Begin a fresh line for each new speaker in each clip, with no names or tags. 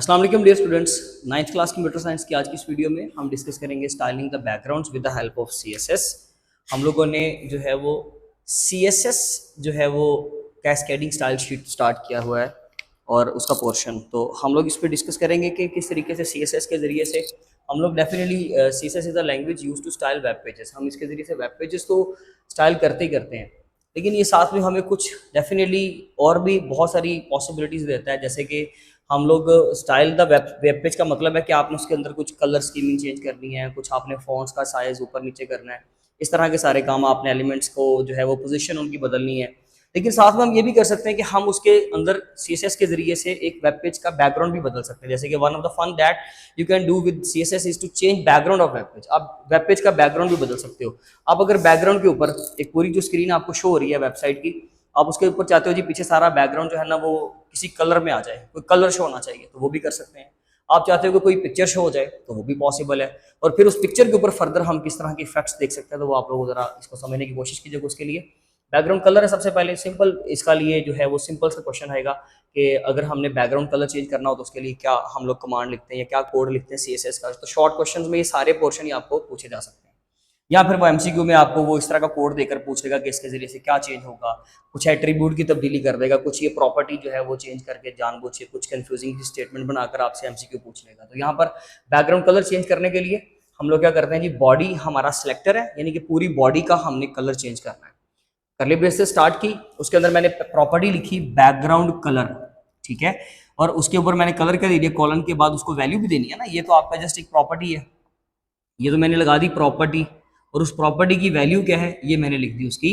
अस्सलाम वालेकुम dear students, ninth class computer science की आज की इस वीडियो में हम डिस्कस करेंगे styling the backgrounds with the help of CSS. हम लोगों ने जो है वो सीएसएस जो है वो कैस्केडिंग स्टाइल शीट स्टार्ट किया हुआ है और उसका पोर्शन तो हम लोग इस पर डिस्कस करेंगे कि किस तरीके से सीएसएस के ज़रिए से हम लोग definitely CSS is a language use to style web pages. हम इसके ज़रिए से वेब पेजेस तो स्टाइल करते ही करते हैं, लेकिन ये साथ में हमें कुछ डेफिनेटली और भी बहुत सारी पॉसिबिलिटीज़ देता है। जैसे कि हम लोग स्टाइल द वेब पेज का मतलब है कि आपने उसके अंदर कुछ कलर स्कीमिंग चेंज करनी है, कुछ आपने फॉन्ट्स का साइज ऊपर नीचे करना है, इस तरह के सारे काम आपने एलिमेंट्स को जो है वो पोजीशन उनकी बदलनी है। लेकिन साथ में हम ये भी कर सकते हैं कि हम उसके अंदर सीएसएस के जरिए से एक वेब पेज का बैकग्राउंड भी बदल सकते हैं। जैसे कि one of the fun that you can do with CSS is to change background of web page. आप वेब पेज का बैकग्राउंड भी बदल सकते हो। आप अगर बैकग्राउंड के ऊपर एक पूरी जो स्क्रीन आपको शो हो रही है वेबसाइट की, आप उसके ऊपर चाहते हो जी पीछे सारा बैकग्राउंड जो है ना वो किसी कलर में आ जाए, कोई कलर शो होना चाहिए, तो वो भी कर सकते हैं। आप चाहते हो कि कोई पिक्चर शो हो जाए तो वो भी पॉसिबल है। और फिर उस पिक्चर के ऊपर फर्दर हम किस तरह के इफेक्ट्स देख सकते हैं, तो वो आप लोग जरा इसको समझने की कोशिश कीजिएगा। उसके लिए बैकग्राउंड कलर है सबसे पहले सिंपल, इसका लिए जो है वो सिंपल सा क्वेश्चन आएगा कि अगर हमने बैकग्राउंड कलर चेंज करना हो तो उसके लिए क्या हम लोग कमांड लिखते हैं या क्या कोड लिखते हैं सीएसएस का। तो शॉर्ट क्वेश्चंस में ये सारे पोर्शन ही आपको पूछे जा सकते हैं, या फिर वो एमसीक्यू में आपको वो इस तरह का कोड देकर पूछेगा कि इसके जरिए से क्या चेंज होगा। कुछ एट्रीब्यूट की तब्दीली कर देगा, कुछ ये प्रॉपर्टी जो है वो चेंज करके जानबूझ के कुछ कंफ्यूजिंग स्टेटमेंट बनाकर आपसे एमसीक्यू पूछ लेगा। तो यहाँ पर बैकग्राउंड कलर चेंज करने के लिए हम लोग क्या करते हैं जी, बॉडी हमारा सिलेक्टर है, यानी कि पूरी बॉडी का हमने कलर चेंज करना है। करली ब्रेस से स्टार्ट की, उसके अंदर मैंने प्रॉपर्टी लिखी बैकग्राउंड कलर, ठीक है, और उसके ऊपर मैंने कलर का दे दिया, कॉलन के बाद उसको वैल्यू भी देनी है ना। ये तो आपका जस्ट एक प्रॉपर्टी है, ये तो मैंने लगा दी प्रॉपर्टी, और उस प्रॉपर्टी की वैल्यू क्या है ये मैंने लिख दी उसकी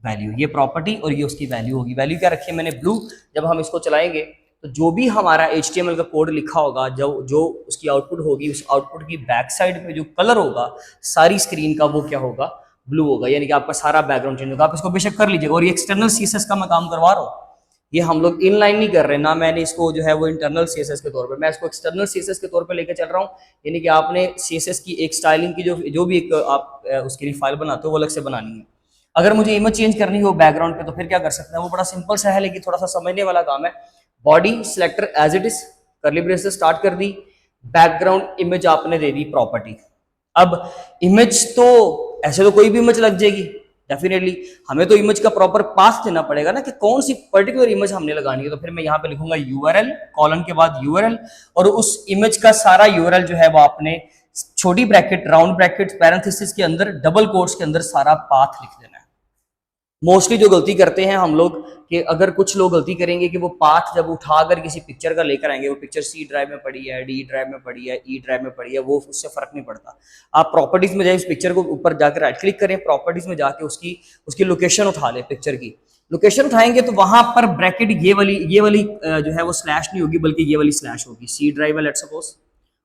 वैल्यू। ये प्रॉपर्टी और ये उसकी वैल्यू होगी। वैल्यू क्या रखी है मैंने, ब्लू। जब हम इसको चलाएंगे तो जो भी हमारा HTML का कोड लिखा होगा, जो जो उसकी आउटपुट होगी, उस आउटपुट की बैक साइड पे जो कलर होगा सारी स्क्रीन का वो क्या होगा, ब्लू होगा। यानी कि आपका सारा बैकग्राउंड चेंज होगा। आप इसको बेशक कर लीजिएगा। और ये एक्सटर्नल सीएसएस का मैं काम करवा रहा हूँ, ये हम लोग इनलाइन नहीं कर रहे ना, मैंने इसको जो है वो इंटरनल सीएसएस के तौर पे, मैं इसको एक्सटर्नल सीएसएस के तौर पे लेकर चल रहा हूँ। यानी कि आपने सीएसएस की एक स्टाइलिंग की जो भी एक आप उसके लिए फाइल बनाते हो वो अलग से बनानी है। अगर मुझे इमेज चेंज करनी हो बैकग्राउंड पे तो फिर क्या कर सकते हैं, वो बड़ा सिंपल सा है लेकिन थोड़ा सा समझने वाला काम है। Body selector as it is, curly brace से स्टार्ट कर दी, बैकग्राउंड इमेज आपने दे दी प्रॉपर्टी। अब इमेज तो ऐसे तो कोई भी इमेज लग जाएगी, डेफिनेटली हमें तो इमेज का प्रॉपर पाथ देना पड़ेगा ना कि कौन सी पर्टिकुलर इमेज हमने लगानी है। तो फिर मैं यहाँ पे लिखूंगा यूआरएल, कॉलन के बाद यूआरएल, और उस इमेज का सारा यूआरएल जो है वो आपने छोटी ब्रैकेट, राउंड ब्रैकेट, पैरेंथेसिस के अंदर, डबल कोट्स के अंदर सारा पाथ लिख देना है। मोस्टली जो गलती करते हैं हम लोग, कि अगर कुछ लोग गलती करेंगे कि वो पाथ जब उठाकर किसी पिक्चर का लेकर आएंगे, वो पिक्चर C ड्राइव में पड़ी है, D ड्राइव में पड़ी है, E ड्राइव में पड़ी है, वो उससे फर्क नहीं पड़ता। आप प्रॉपर्टीज में जाए, उस पिक्चर को ऊपर जाकर राइट क्लिक करें, प्रॉपर्टीज में जाके उसकी उसकी लोकेशन उठा ले, पिक्चर की लोकेशन उठाएंगे तो वहां पर ब्रैकेट ये वाली जो है वो स्लैश नहीं होगी, बल्कि ये वाली स्लैश होगी। C ड्राइव है लेट सपोज,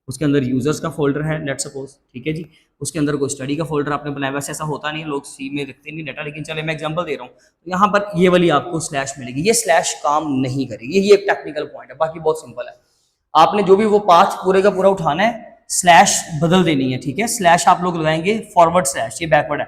उसके अंदर यूजर्स का फोल्डर है लेट सपोज, ठीक है जी, उसके अंदर कोई स्टडी का फोल्डर आपने बनाया। वैसे ऐसा होता नहीं है, लोग सी में रखते नहीं डाटा, लेकिन चले मैं एग्जांपल दे रहा हूँ। तो यहाँ पर ये वाली आपको स्लैश मिलेगी, ये स्लैश काम नहीं करेगी, ये एक टेक्निकल पॉइंट है, बाकी बहुत सिंपल है। आपने जो भी वो पाथ पूरे का पूरा उठाना है, स्लैश बदल देनी है, ठीक है। स्लैश आप लोग लगाएंगे फॉरवर्ड स्लैश, ये बैकवर्ड है,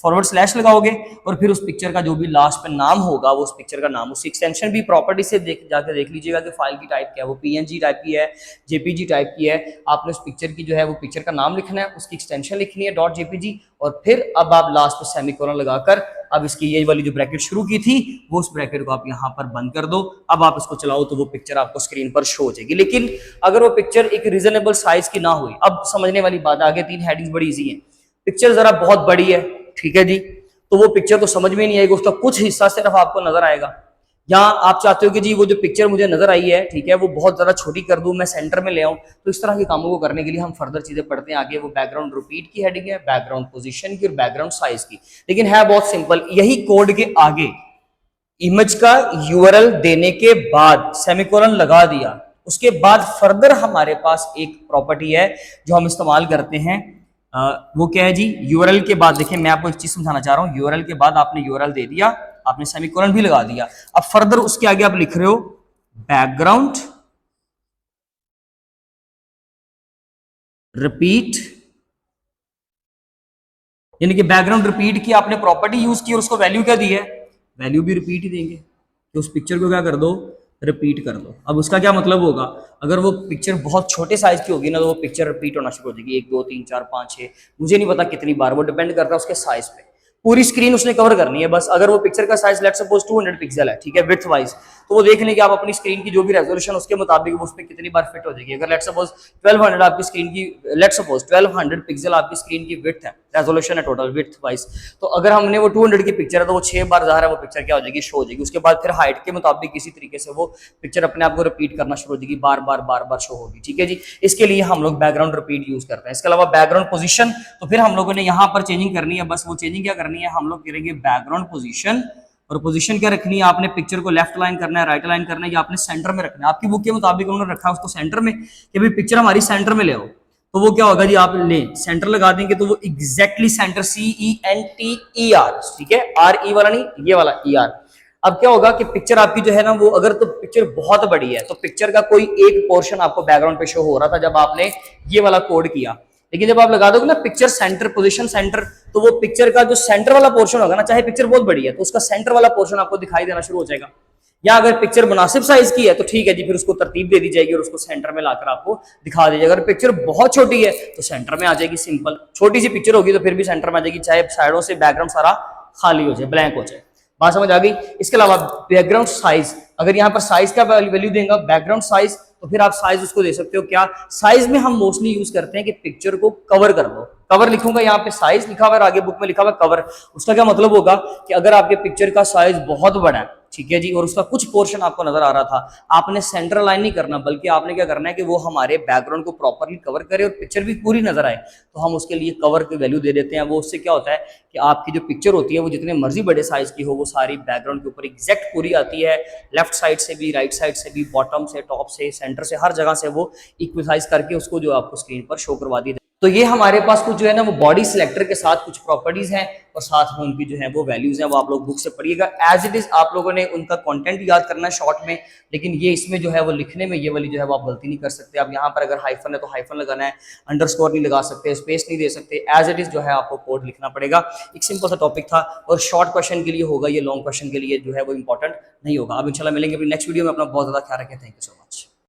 फॉरवर्ड स्लैश लगाओगे और फिर उस पिक्चर का जो भी लास्ट पे नाम होगा वो उस पिक्चर का नाम, उसकी एक्सटेंशन भी प्रॉपर्टी से जाके देख लीजिएगा कि फाइल की टाइप क्या है, वो PNG टाइप की है, JPG टाइप की है। आपने उस पिक्चर की जो है वो पिक्चर का नाम लिखना है, उसकी एक्सटेंशन लिखनी है .jpg, और फिर अब आप लास्ट पे सेमीकोलन लगाकर अब इसकी ये वाली जो ब्रैकेट शुरू की थी वो उस ब्रैकेट को आप यहाँ पर बंद कर दो। अब आप इसको चलाओ तो वो पिक्चर आपको स्क्रीन पर शो हो जाएगी। लेकिन अगर वो पिक्चर एक रीजनेबल साइज की ना हुई, अब समझने वाली बात, आगे 3 हेडिंग्स बड़ी इजी है। पिक्चर जरा बहुत बड़ी है, ठीक है जी, तो वो पिक्चर तो समझ में नहीं आएगी, उसका कुछ हिस्सा सिर्फ आपको नजर आएगा। या आप चाहते हो कि जी वो जो पिक्चर मुझे नजर आई है, ठीक है, वो बहुत ज्यादा छोटी कर दूं, मैं सेंटर में ले आऊं, तो इस तरह के कामों को करने के लिए हम फर्दर चीजें पढ़ते हैं आगे। वो बैकग्राउंड रिपीट की हेडिंग है, बैकग्राउंड पोजीशन की और बैकग्राउंड साइज की, लेकिन है बहुत सिंपल। यही कोड के आगे इमेज का यूआरएल देने के बाद सेमीकोलन लगा दिया, उसके बाद फर्दर हमारे पास एक प्रॉपर्टी है जो हम इस्तेमाल करते हैं। वो क्या है जी, यूआरएल के बाद देखिए मैं आपको एक चीज समझाना चाह रहा हूं। यूआरएल के बाद आपने यूआरएल दे दिया, आपने सेमीकोलन भी लगा दिया, अब फर्दर उसके आगे आप लिख रहे हो बैकग्राउंड रिपीट, यानी कि बैकग्राउंड रिपीट की आपने प्रॉपर्टी यूज की और उसको वैल्यू क्या दी है, वैल्यू भी रिपीट ही देंगे। तो उस पिक्चर को क्या कर दो, रिपीट कर दो। अब उसका क्या मतलब होगा, अगर वो पिक्चर बहुत छोटे साइज की होगी ना तो वो पिक्चर रिपीट होना शुरू हो जाएगी, 1 2 3 4 5 6, मुझे नहीं पता कितनी बार, वो डिपेंड करता है उसके साइज पे। पूरी स्क्रीन उसने कवर करनी है बस। अगर वो पिक्चर का साइज लेट्स सपोज 200 पिक्सल है, ठीक है, विड्थ वाइज, तो वो देख लें कि आप अपनी स्क्रीन की जो भी रेजोल्यूशन उसके मुताबिक उस पर कितनी बार फिट हो जाएगी। अगर लेट्स सपोज 1200 आपकी स्क्रीन की, लेट्स सपोज 1200 पिक्सल आपकी स्क्रीन की विड्थ है, रेजोल्यूशन है टोटल विड्थ वाइज, तो अगर हमने वो 200 की पिक्चर है तो वो 6 बार ज़ाहिर है वो पिक्चर क्या हो जाएगी, शो हो जाएगी। उसके बाद फिर हाइट के मुताबिक किसी तरीके से वो पिक्चर अपने आप को रिपीट करना शुरू हो जाएगी, बार बार शो होगी, ठीक है जी। इसके लिए हम लोग बैकग्राउंड रिपीट यूज करते हैं। इसके अलावा बैकग्राउंड पोजीशन, तो फिर हम लोगों ने यहाँ पर चेंजिंग करनी है, बस वो चेंजिंग क्या करनी है, हम लोग करेंगे बैकग्राउंड पोजीशन, और पोजीशन क्या रखनी है, आपने पिक्चर को लेफ्ट लाइन करना है, राइट लाइन करना है, या आपने सेंटर में रखना है। आपकी बुक के मुताबिक उन्होंने रखा है उसको सेंटर में, कि भाई पिक्चर हमारी सेंटर में ले आओ, तो वो क्या होगा जी, आप ले सेंटर लगा देंगे तो वो एग्जैक्टली सेंटर, CENTER, ठीक है, RE वाला नहीं, ये वाला ER। अब क्या होगा कि पिक्चर आपकी जो है ना वो, अगर तो पिक्चर बहुत बड़ी है तो पिक्चर का कोई एक पोर्शन आपको बैकग्राउंड पे शो हो रहा था जब आपने ये वाला कोड किया, लेकिन जब आप लगा दोगे ना पिक्चर सेंटर, पोजीशन सेंटर, तो वो पिक्चर का जो सेंटर वाला पोर्शन होगा ना, चाहे पिक्चर बहुत बड़ी है तो उसका सेंटर वाला पोर्शन आपको दिखाई देना शुरू हो जाएगा। या अगर पिक्चर मुनासिब साइज की है तो ठीक है जी, फिर उसको तरतीब दे दी जाएगी और उसको सेंटर में लाकर आपको दिखा दी जाएगी। अगर पिक्चर बहुत छोटी है तो सेंटर में आ जाएगी, सिंपल। छोटी सी पिक्चर होगी तो फिर भी सेंटर में आ जाएगी, चाहे साइडों से बैकग्राउंड सारा खाली हो जाए, ब्लैंक हो जाए। बात समझ आ गई। इसके अलावा बैकग्राउंड साइज, अगर यहाँ पर साइज का वैल्यू देंगे बैकग्राउंड साइज, तो फिर आप साइज उसको दे सकते हो क्या, साइज में हम मोस्टली यूज करते हैं कि पिक्चर को कवर कर दो। कवर लिखूंगा, यहाँ पे साइज लिखा हुआ है, आगे बुक में लिखा हुआ है कवर। उसका क्या मतलब होगा कि अगर आपके पिक्चर का साइज बहुत बड़ा है, ठीक है जी, और उसका कुछ पोर्शन आपको नजर आ रहा था, आपने सेंटर लाइन नहीं करना, बल्कि आपने क्या करना है कि वो हमारे बैकग्राउंड को प्रॉपरली कवर करे और पिक्चर भी पूरी नजर आए, तो हम उसके लिए कवर की वैल्यू दे देते हैं। वो उससे क्या होता है कि आपकी जो पिक्चर होती है वो जितने मर्जी बड़े साइज की हो, वो सारी बैकग्राउंड के ऊपर एग्जैक्ट पूरी आती है, लेफ्ट साइड से भी, राइट साइड से भी, बॉटम से, टॉप से, सेंटर से, हर जगह से वो इक्वलाइज करके उसको जो आपको स्क्रीन पर शो करवा दी। तो ये हमारे पास कुछ जो है ना वो बॉडी सिलेक्टर के साथ कुछ प्रॉपर्टीज हैं और साथ में उनकी जो है वो वैल्यूज हैं, वो आप लोग बुक से पढ़िएगा। एज इट इज आप लोगों ने उनका कंटेंट याद करना है शॉर्ट में, लेकिन ये इसमें जो है वो लिखने में ये वाली जो है वो आप गलती नहीं कर सकते। अब यहाँ पर अगर हाइफन है तो हाइफन लगाना है, अंडरस्कोर नहीं लगा सकते, स्पेस नहीं दे सकते, एज इट इज जो है आपको कोड लिखना पड़ेगा। एक सिंपल सा टॉपिक था और शॉर्ट क्वेश्चन के लिए होगा, ये लॉन्ग क्वेश्चन के लिए जो है वो इंपॉर्टेंट नहीं होगा। अब इंशाल्लाह मिलेंगे अपनी नेक्स्ट वीडियो में। अपना बहुत ज्यादा ख्याल रखें। Thank you so much.